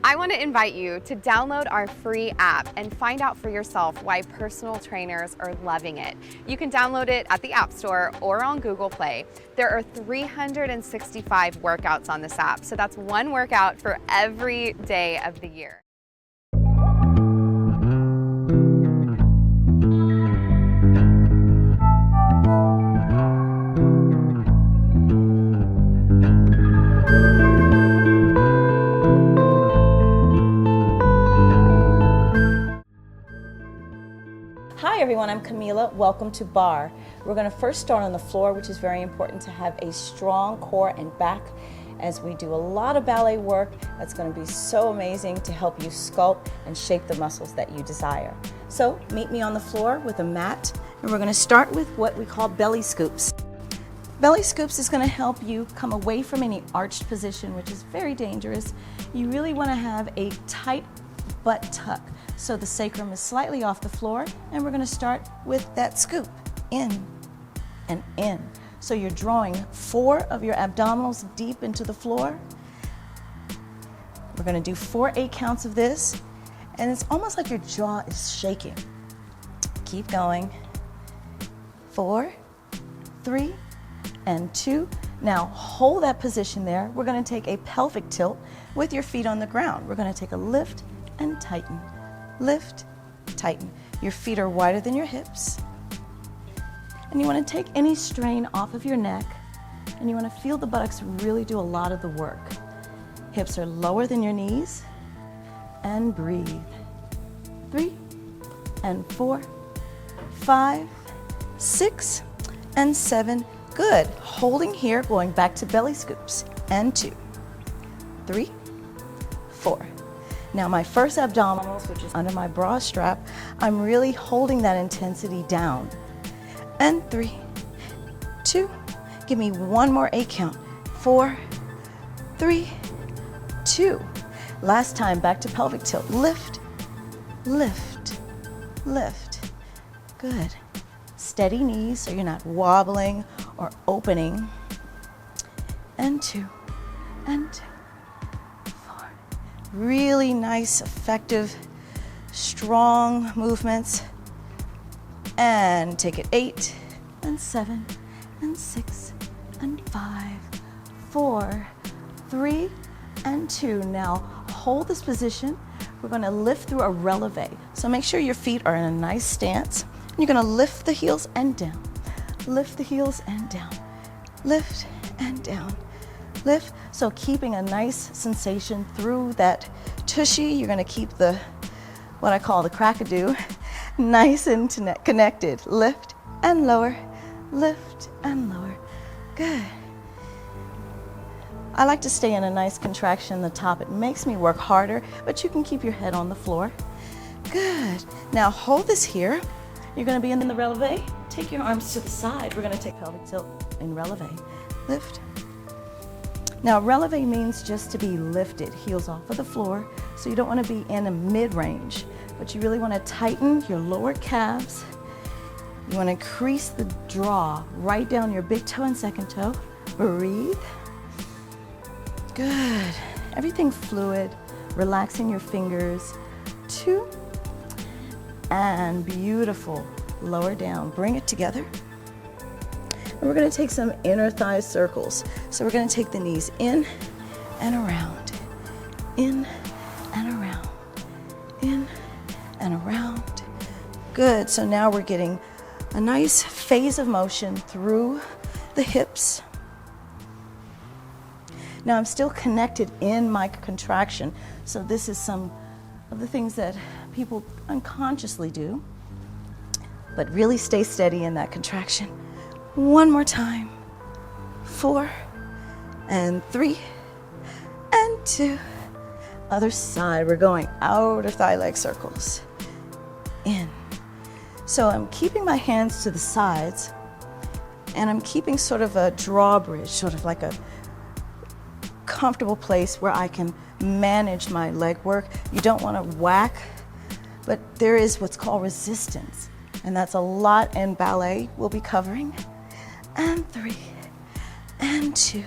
I want to invite you to download our free app and find out for yourself why personal trainers are loving it. You can download it at the App Store or on Google Play. There are 365 workouts on this app, so that's one workout for every day of the year. Hi everyone, I'm Camila. Welcome to Barre. We're going to first start on the floor, which is very important to have a strong core and back as we do a lot of ballet work. That's going to be so amazing to help you sculpt and shape the muscles that you desire. So meet me on the floor with a mat, and we're going to start with what we call belly scoops. Belly scoops is going to help you come away from any arched position, which is very dangerous. You really want to have a tight butt tuck. So the sacrum is slightly off the floor, and we're going to start with that scoop, in and in. So you're drawing 4 of your abdominals deep into the floor. We're going to do 4 8 counts of this, and it's almost like your jaw is shaking. Keep going. 4, 3, and 2. Now hold that position there. We're going to take a pelvic tilt with your feet on the ground. We're going to take a lift and tighten. Lift, tighten. Your feet are wider than your hips. And you want to take any strain off of your neck, and you want to feel the buttocks really do a lot of the work. Hips are lower than your knees, and breathe. 3 and 4, 5, 6, and 7. Good. Holding here, going back to belly scoops. And 2, 3, 4. Now my first abdominals, which is under my bra strap, I'm really holding that intensity down. And 3, 2, give me one more 8 count. 4, 3, 2. Last time, back to pelvic tilt. Lift, lift, lift. Good. Steady knees so you're not wobbling or opening. And 2, and 2. Really nice, effective, strong movements. And take it 8, and 7, and 6, and 5, 4, 3, and 2. Now hold this position. We're going to lift through a releve. So make sure your feet are in a nice stance. You're going to lift the heels and down. Lift the heels and down. Lift and down. Lift. So keeping a nice sensation through that tushy. You're going to keep the, what I call the crackadoo, nice and connected. Lift and lower, lift and lower. Good. I like to stay in a nice contraction in the top. It makes me work harder, but you can keep your head on the floor. Good. Now hold this here. You're going to be in the releve. Take your arms to the side. We're going to take pelvic tilt in releve. Lift. Now releve means just to be lifted, heels off of the floor. So you don't want to be in a mid-range, but you really want to tighten your lower calves. You want to increase the draw right down your big toe and second toe. Breathe. Good. Everything fluid, relaxing your fingers. 2, and beautiful. Lower down. Bring it together. And we're going to take some inner thigh circles. So we're going to take the knees in and around, in and around, in and around. Good. So now we're getting a nice phase of motion through the hips. Now I'm still connected in my contraction. So this is some of the things that people unconsciously do, but really stay steady in that contraction. One more time. 4, and 3, and 2. Other side, we're going outer thigh leg circles. In. So I'm keeping my hands to the sides, and I'm keeping sort of a drawbridge, sort of like a comfortable place where I can manage my leg work. You don't want to whack, but there is what's called resistance, and that's a lot in ballet we'll be covering. And 3, and 2,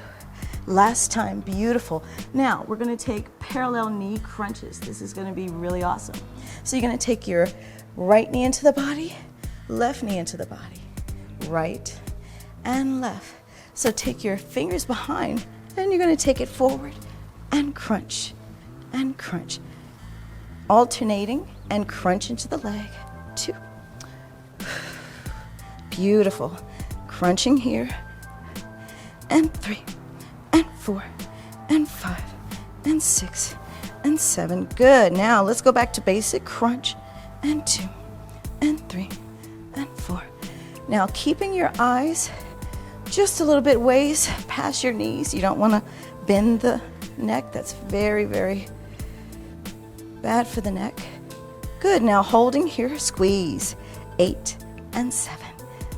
Last time, beautiful. Now, we're gonna take parallel knee crunches. This is gonna be really awesome. So you're gonna take your right knee into the body, left knee into the body, right and left. So take your fingers behind, and you're gonna take it forward and crunch, alternating and crunch into the leg. 2. Beautiful. Crunching here, and 3, and 4, and 5, and 6, and 7. Good. Now let's go back to basic crunch, and 2, and 3, and 4. Now keeping your eyes just a little bit ways past your knees. You don't want to bend the neck. That's very, very bad for the neck. Good. Now holding here, squeeze. 8, and 7,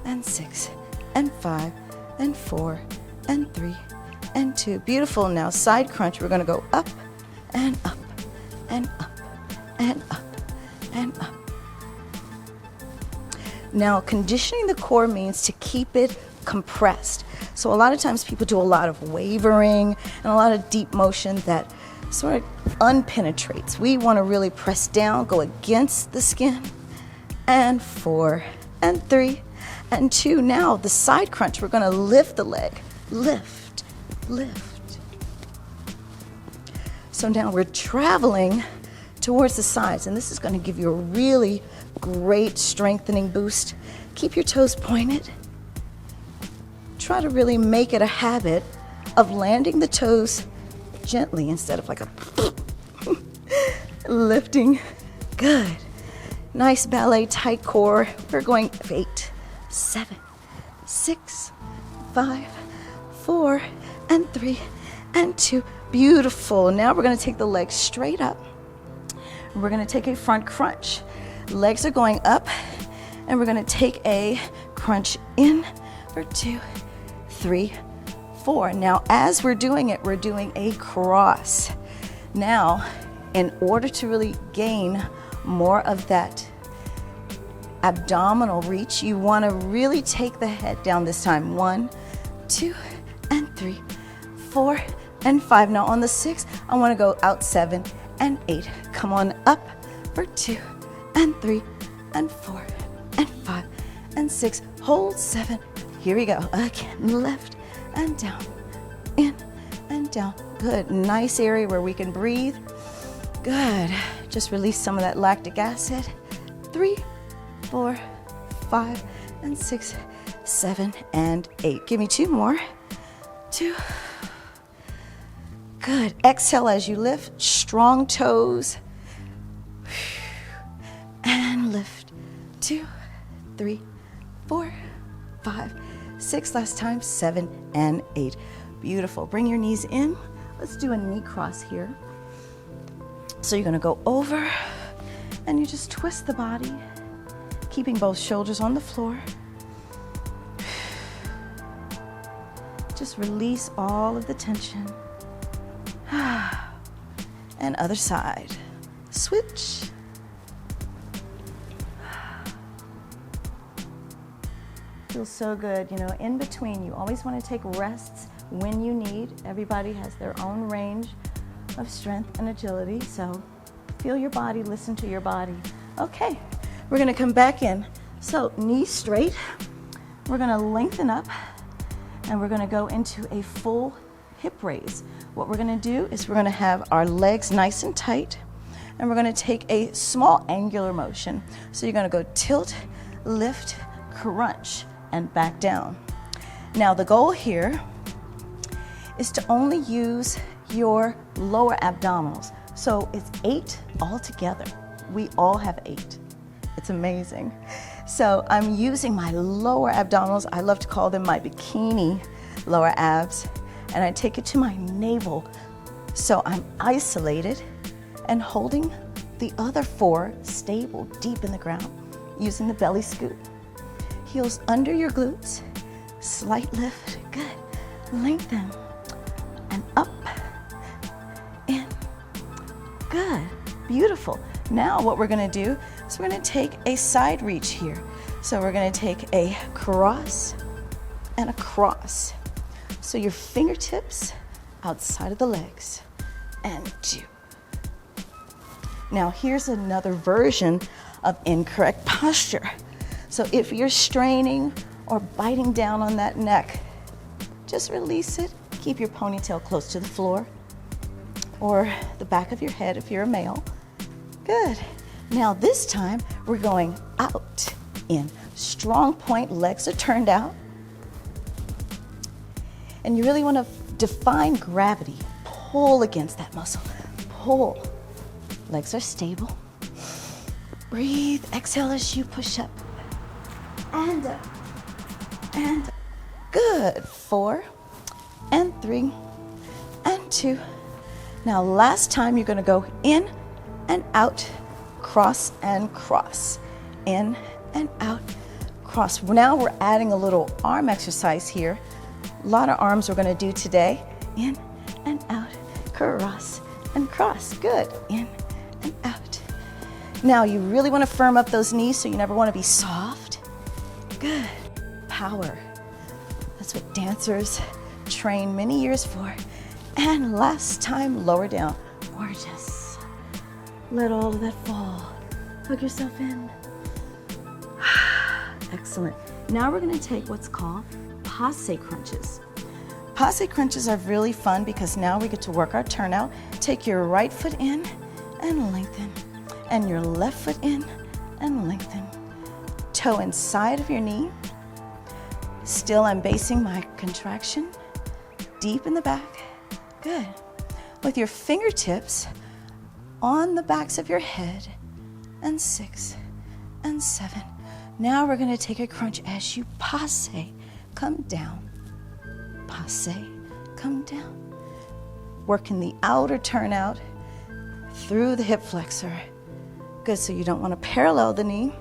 and 6, and 5, and 4, and 3, and 2. Beautiful. Now side crunch. We're going to go up, and up, and up, and up, and up. Now, conditioning the core means to keep it compressed. So a lot of times people do a lot of wavering and a lot of deep motion that sort of unpenetrates. We want to really press down, go against the skin, and 4, and 3, and 2. Now, the side crunch, we're going to lift the leg. Lift, lift. So now we're traveling towards the sides, and this is going to give you a really great strengthening boost. Keep your toes pointed. Try to really make it a habit of landing the toes gently instead of like a lifting. Good. Nice ballet tight core. We're going 8, 7, 6, 5, 4, and 3, and 2. Beautiful. Now we're going to take the legs straight up. We're going to take a front crunch. Legs are going up, and we're going to take a crunch in for 2, 3, 4. Now, as we're doing it, we're doing a cross. Now, in order to really gain more of that abdominal reach, you want to really take the head down this time. 1, 2, and 3, 4, and 5. Now, on the 6, I want to go out 7 and 8. Come on up for 2, and 3, and 4, and 5, and 6. Hold 7. Here we go. Again, left and down, in and down. Good. Nice area where we can breathe. Good. Just release some of that lactic acid. 3, 4, 5, and 6, 7, and 8. Give me 2 more. 2. Good. Exhale as you lift. Strong toes. And lift. 2, 3, 4, 5, 6. Last time. 7 and 8. Beautiful. Bring your knees in. Let's do a knee cross here. So you're going to go over and you just twist the body, keeping both shoulders on the floor. Just release all of the tension. And other side. Switch. Feels so good. You know, in between, you always want to take rests when you need. Everybody has their own range of strength and agility, so feel your body, listen to your body. Okay, we're going to come back in. So knees straight. We're going to lengthen up, and we're going to go into a full hip raise. What we're going to do is we're going to have our legs nice and tight, and we're going to take a small angular motion. So you're going to go tilt, lift, crunch, and back down. Now the goal here is to only use your lower abdominals. So it's 8 altogether. We all have 8. It's amazing. So I'm using my lower abdominals. I love to call them my bikini lower abs. And I take it to my navel. So I'm isolated and holding the other 4 stable deep in the ground using the belly scoop. Heels under your glutes. Slight lift. Good. Lengthen. And up. In. Good. Beautiful. Now what we're going to do is we're going to take a side reach here. So we're going to take a cross and a cross. So your fingertips outside of the legs, and 2. Now here's another version of incorrect posture. So if you're straining or biting down on that neck, just release it. Keep your ponytail close to the floor or the back of your head if you're a male. Good. Now this time we're going out in strong point, legs are turned out. And you really want to define gravity. Pull against that muscle. Pull. Legs are stable. Breathe. Exhale as you push up. And up. And up. Good. 4 and 3 and 2. Now last time you're going to go in and out, cross and cross. In and out, cross. Now we're adding a little arm exercise here. A lot of arms we're going to do today. In and out, cross and cross. Good. In and out. Now you really want to firm up those knees, so you never want to be soft. Good. Power. That's what dancers train many years for. And last time, lower down. Gorgeous. Let all of that fall. Hug yourself in. Excellent. Now we're going to take what's called Passe Crunches. Passe Crunches are really fun because now we get to work our turnout. Take your right foot in and lengthen, and your left foot in and lengthen. Toe inside of your knee. Still, I'm basing my contraction deep in the back. Good. With your fingertips on the backs of your head, and 6 and 7. Now we're going to take a crunch as you passe, come down, passe, come down. Working the outer turnout through the hip flexor. Good, so you don't want to parallel the knee,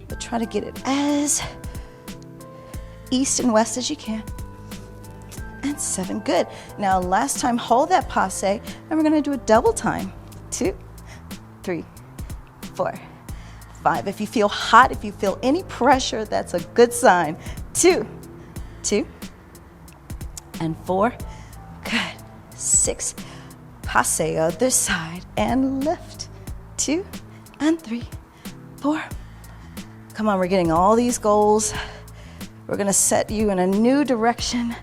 but try to get it as east and west as you can. And 7, good. Now last time, hold that passe, and we're going to do a double time. 2, 3, 4, 5. If you feel hot, if you feel any pressure, that's a good sign. 2, 2, and 4. Good. 6. Passe other side and lift. 2 and 3, 4. Come on, we're getting all these goals. We're going to set you in a new direction.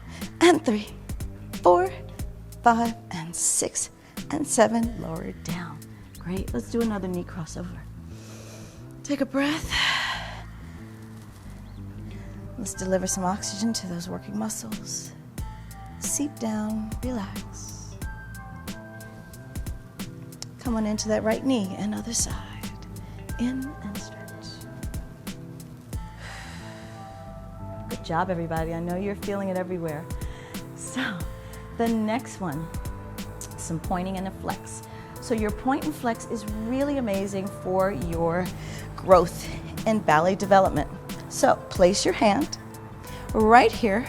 And 3, 4, 5, and 6, and 7. Lower it down. Great. Let's do another knee crossover. Take a breath. Let's deliver some oxygen to those working muscles. Seep down, relax. Come on into that right knee and other side. In and stretch. Good job, everybody. I know you're feeling it everywhere. So, the next one, some pointing and a flex. So your point and flex is really amazing for your growth and ballet development. So place your hand right here,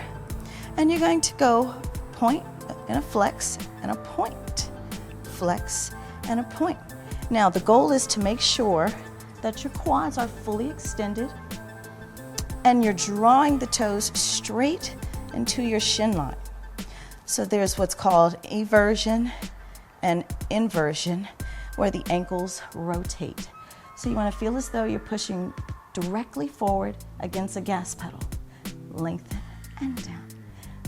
and you're going to go point and a flex and a point, flex and a point. Now the goal is to make sure that your quads are fully extended and you're drawing the toes straight into your shin line. So there's what's called eversion and inversion, where the ankles rotate. So you want to feel as though you're pushing directly forward against a gas pedal. Lengthen and down,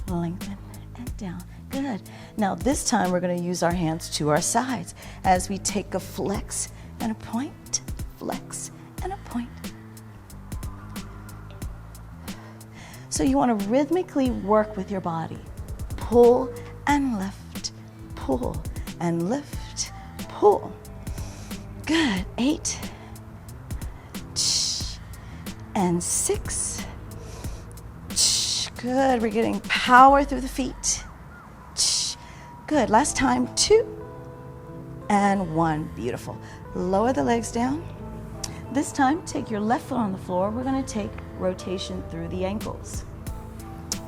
lengthen and down. Good. Now this time we're going to use our hands to our sides as we take a flex and a point, flex and a point. So you want to rhythmically work with your body. Pull and lift, pull and lift, pull. Good. 8 and 6. Good. We're getting power through the feet. Good. Last time. 2 and 1. Beautiful. Lower the legs down. This time, take your left foot on the floor. We're going to take rotation through the ankles.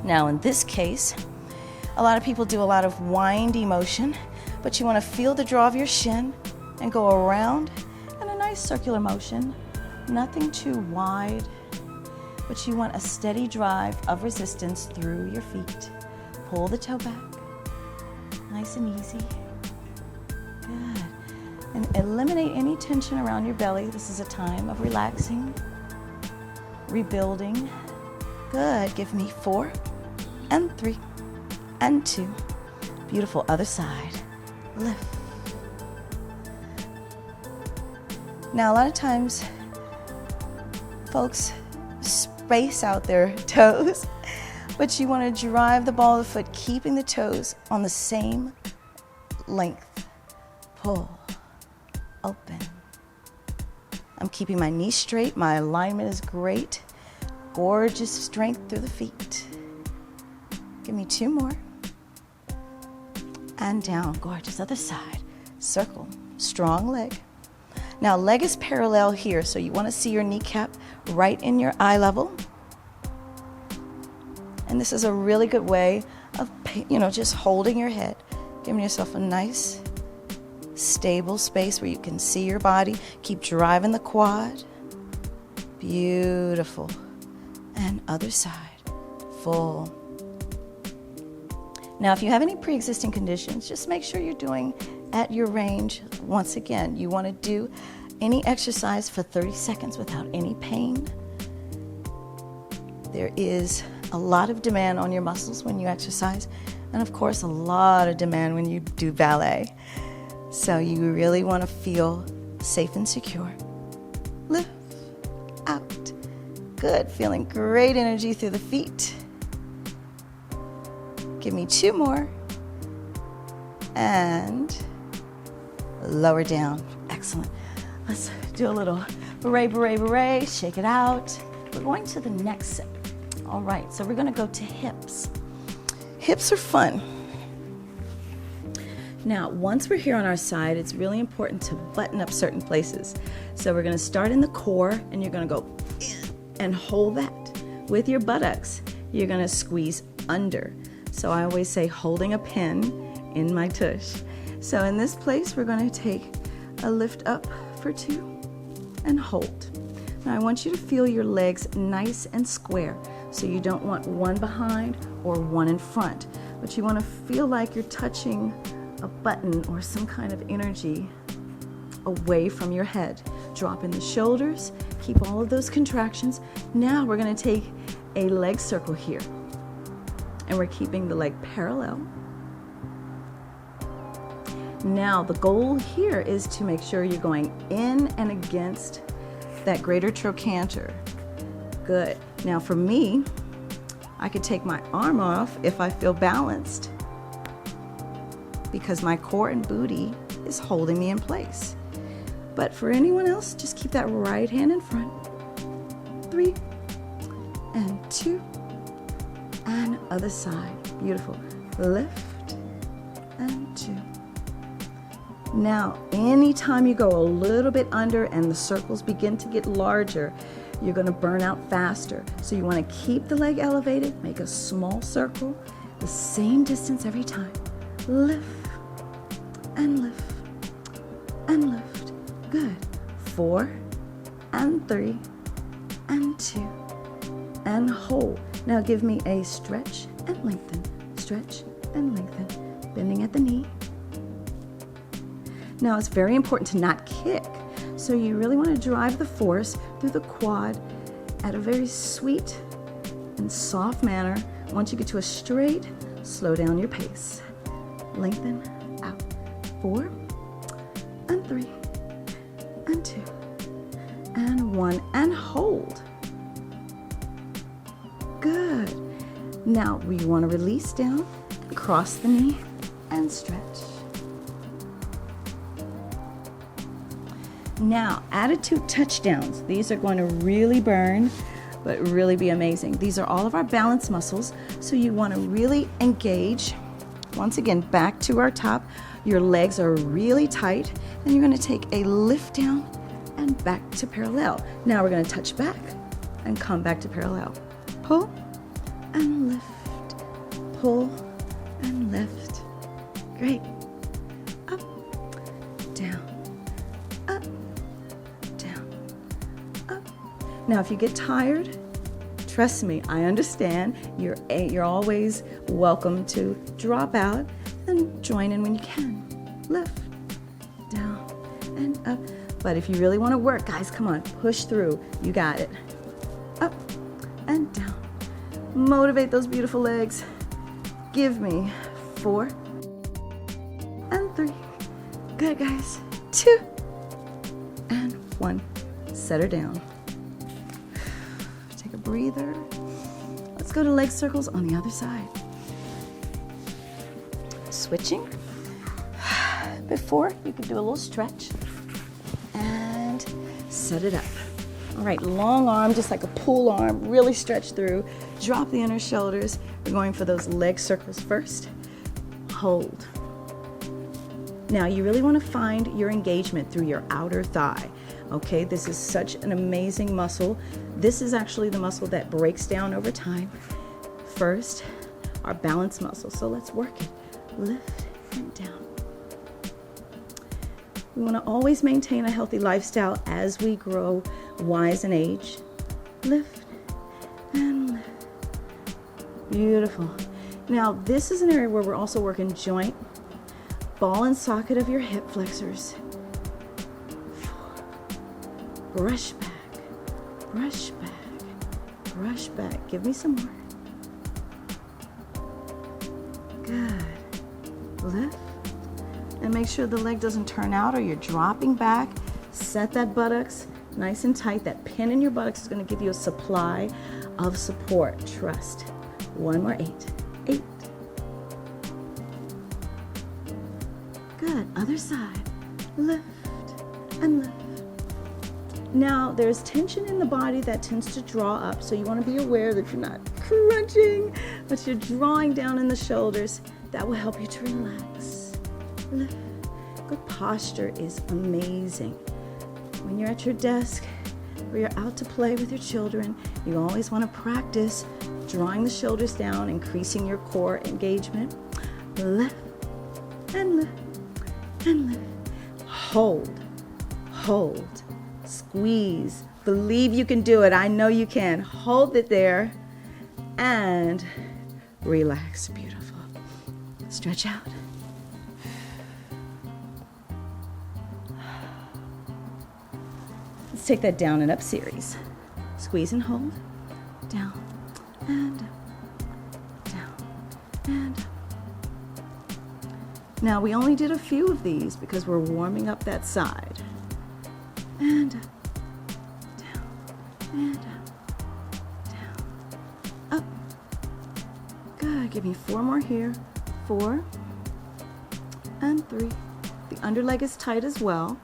Now, in this case, a lot of people do a lot of windy motion, but you want to feel the draw of your shin and go around in a nice circular motion. Nothing too wide, but you want a steady drive of resistance through your feet. Pull the toe back, nice and easy. Good. And eliminate any tension around your belly. This is a time of relaxing, rebuilding. Good. Give me 4 and 3 and 2. Beautiful. Other side. Lift. Now, a lot of times, folks space out their toes, but you want to drive the ball of the foot, keeping the toes on the same length. Pull. Open. I'm keeping my knees straight. My alignment is great. Gorgeous strength through the feet. Give me 2 more. And down. Gorgeous. Other side. Circle. Strong leg. Now, leg is parallel here, so you want to see your kneecap right in your eye level. And this is a really good way of, just holding your head, giving yourself a nice, stable space where you can see your body. Keep driving the quad. Beautiful. And other side. Full. Now, if you have any pre-existing conditions, just make sure you're doing at your range. Once again, you want to do any exercise for 30 seconds without any pain. There is a lot of demand on your muscles when you exercise, and of course, a lot of demand when you do ballet. So you really want to feel safe and secure. Lift, out. Good, feeling great energy through the feet. Give me 2 more. And lower down. Excellent. Let's do a little beret, beret, beret. Shake it out. We're going to the next set. All right, so we're going to go to hips. Hips are fun. Now, once we're here on our side, it's really important to button up certain places. So we're going to start in the core, and you're going to go in and hold that. With your buttocks, you're going to squeeze under. So I always say holding a pin in my tush. So in this place, we're going to take a lift up for 2 and hold. Now I want you to feel your legs nice and square. So you don't want one behind or one in front, but you want to feel like you're touching a button or some kind of energy away from your head. Drop in the shoulders, keep all of those contractions. Now we're going to take a leg circle here, and we're keeping the leg parallel. Now the goal here is to make sure you're going in and against that greater trochanter. Good. Now for me, I could take my arm off if I feel balanced, because my core and booty is holding me in place. But for anyone else, just keep that right hand in front. 3 and 2 and other side. Beautiful. Lift and 2. Now, anytime you go a little bit under and the circles begin to get larger, you're going to burn out faster. So you want to keep the leg elevated, make a small circle, the same distance every time. Lift and lift and lift. Good. 4 and 3 and 2 and hold. Now give me a stretch and lengthen, stretch and lengthen, bending at the knee. Now it's very important to not kick, so you really want to drive the force through the quad at a very sweet and soft manner. Once you get to a straight, slow down your pace. Lengthen out. 4 and 3 and 2 and 1 and hold. Good. Now we want to release down, cross the knee and stretch. Now, attitude touchdowns. These are going to really burn, but really be amazing. These are all of our balance muscles, so you want to really engage. Once again, back to our top. Your legs are really tight, and you're going to take a lift down and back to parallel. Now we're going to touch back and come back to parallel. Pull and lift. Pull and lift. Great. Up, down. Up, down, up. Now, if you get tired, trust me, I understand. You're always welcome to drop out then join in when you can. Lift, down, and up. But if you really want to work, guys, come on, push through. You got it. Up and down. Motivate those beautiful legs. Give me 4 and 3. Good, guys. 2 and 1. Set her down. Take a breather. Let's go to leg circles on the other side. Switching. Before, you could do a little stretch and set it up. All right, long arm, just like a pull arm, really stretch through. Drop the inner shoulders. We're going for those leg circles first. Hold. Now, you really want to find your engagement through your outer thigh. Okay, this is such an amazing muscle. This is actually the muscle that breaks down over time. First, our balance muscle. So let's work it. Lift and down. We want to always maintain a healthy lifestyle as we grow wise in age. Lift and lift. Beautiful. Now, this is an area where we're also working joint, ball and socket of your hip flexors. 4. Brush back, brush back, brush back. Give me some more. Good. Lift. And make sure the leg doesn't turn out or you're dropping back. Set that buttocks nice and tight. That pin in your buttocks is going to give you a supply of support. Trust. 1 more. 8. 8. Good. Other side. Lift and lift. Now, there's tension in the body that tends to draw up, so you want to be aware that you're not crunching, but you're drawing down in the shoulders. That will help you to relax. Lift. Good posture is amazing. When you're at your desk or you're out to play with your children, you always want to practice drawing the shoulders down, increasing your core engagement. Lift and lift and lift. Hold, hold, squeeze. Believe you can do it. I know you can. Hold it there and relax. Beautiful. Stretch out. Let's take that down and up series. Squeeze and hold. Down and down and up. Now, we only did a few of these because we're warming up that side. And up, down, and up, down, up. Good. Give me 4 more here. 4 and 3. The under leg is tight as well.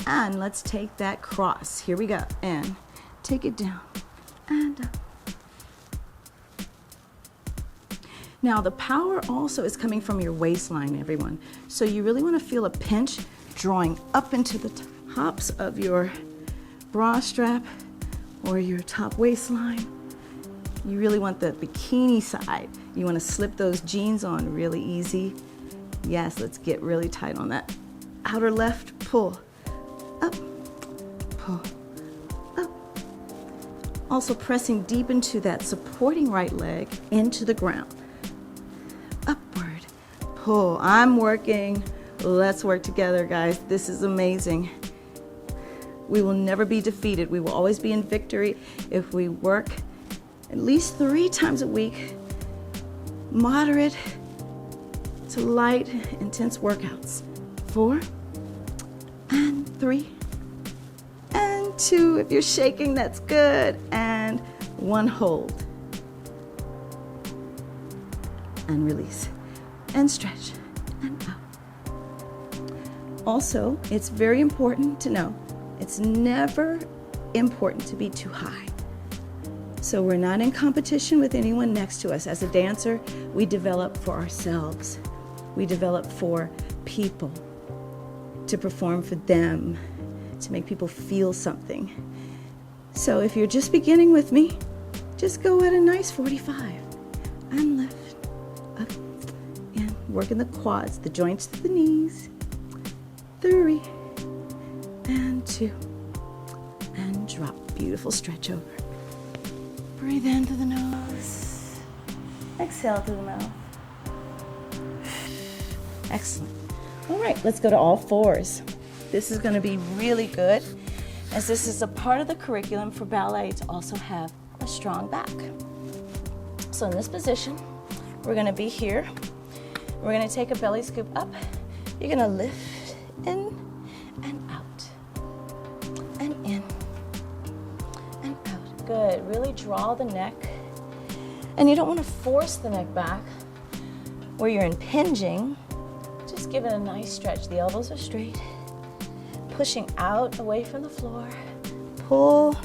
And let's take that cross. Here we go. And take it down and up. Now, the power also is coming from your waistline, everyone. So you really want to feel a pinch drawing up into the tops of your bra strap or your top waistline. You really want the bikini side. You want to slip those jeans on really easy. Yes, let's get really tight on that. Outer left, pull, up, pull, up. Also pressing deep into that supporting right leg into the ground. Upward, pull. I'm working. Let's work together, guys. This is amazing. We will never be defeated. We will always be in victory if we work at least 3 times a week, moderate to light, intense workouts. 4 and 3 and 2. If you're shaking, that's good. And 1 hold. And release. And stretch. And out. Also, it's very important to know it's never important to be too high. So we're not in competition with anyone next to us. As a dancer, we develop for ourselves. We develop for people, to perform for them, to make people feel something. So if you're just beginning with me, just go at a nice 45 and lift up and working the quads, the joints to the knees. 3 and 2 and drop. Beautiful stretch over. Breathe in through the nose. Exhale through the mouth. Excellent. All right, let's go to all fours. This is going to be really good, as this is a part of the curriculum for ballet to also have a strong back. So in this position, we're going to be here. We're going to take a belly scoop up. You're going to lift in and out, and in and out. Good. Really draw the neck. And you don't want to force the neck back where you're impinging. Just give it a nice stretch. The elbows are straight. Pushing out away from the floor. Pull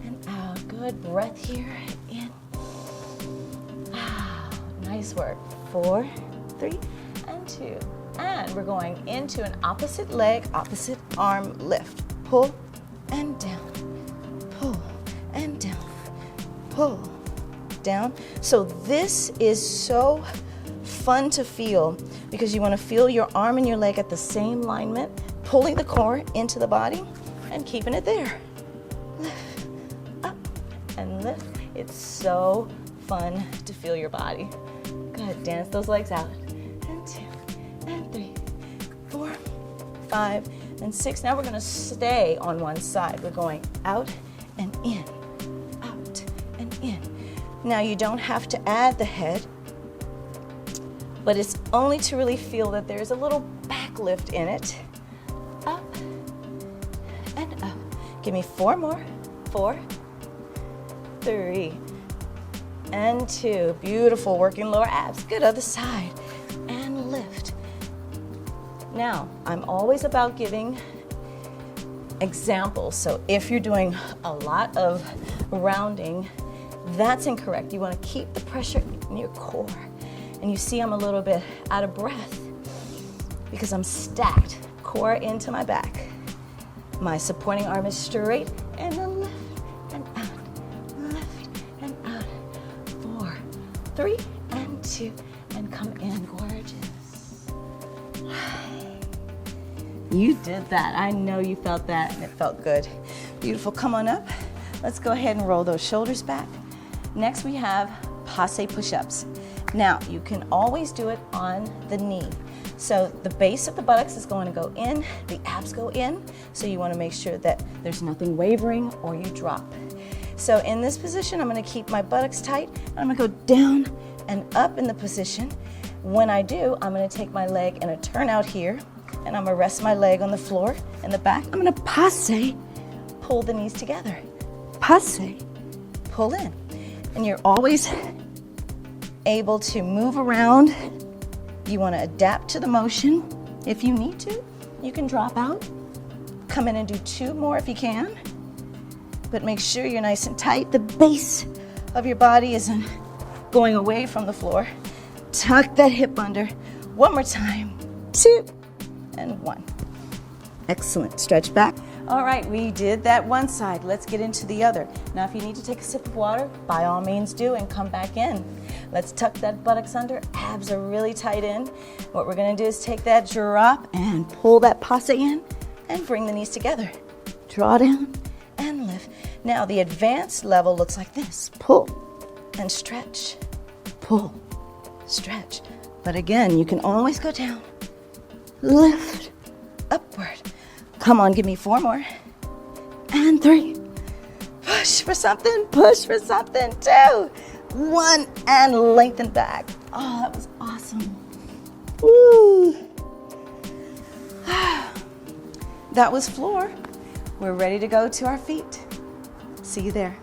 and out. Good. Breath here. In. Out. Nice work. 4, 3, and 2. And we're going into an opposite leg, opposite arm lift. Pull and down. Pull and down. Pull down. So this is so fun to feel because you want to feel your arm and your leg at the same alignment, pulling the core into the body and keeping it there. Lift, up, and lift. It's so fun to feel your body. Go ahead, dance those legs out. And 2, and 3, 4, 5, and 6. Now we're going to stay on one side. We're going out and in, out and in. Now you don't have to add the head, but it's only to really feel that there's a little back lift in it. Up and up. Give me 4 more. 4, 3, and 2. Beautiful, working lower abs. Good, other side. And lift. Now, I'm always about giving examples. So if you're doing a lot of rounding, that's incorrect. You want to keep the pressure in your core. And you see I'm a little bit out of breath because I'm stacked. Core into my back. My supporting arm is straight, and then lift and out. Lift and out. 4, 3, and 2, and come in. Gorgeous. You did that. I know you felt that, and it felt good. Beautiful. Come on up. Let's go ahead and roll those shoulders back. Next, we have Passe Push-Ups. Now, you can always do it on the knee. So the base of the buttocks is going to go in, the abs go in, so you want to make sure that there's nothing wavering or you drop. So in this position, I'm going to keep my buttocks tight, and I'm going to go down and up in the position. When I do, I'm going to take my leg and a turn out here, and I'm going to rest my leg on the floor in the back. I'm going to passe, pull the knees together. Passe, pull in. And you're always able to move around. You want to adapt to the motion. If you need to, you can drop out. Come in and do 2 more if you can. But make sure you're nice and tight. The base of your body isn't going away from the floor. Tuck that hip under. 1 more time. 2 and 1. Excellent. Stretch back. All right, we did that one side. Let's get into the other. Now, if you need to take a sip of water, by all means do, and come back in. Let's tuck that buttocks under. Abs are really tight in. What we're gonna do is take that drop and pull that passe in and bring the knees together. Draw down and lift. Now, the advanced level looks like this. Pull and stretch. Pull, stretch. But again, you can always go down. Lift, upward. Come on, give me 4 more. And 3. Push for something, push for something. 2, 1, and lengthen back. Oh, that was awesome. Woo. That was floor. We're ready to go to our feet. See you there.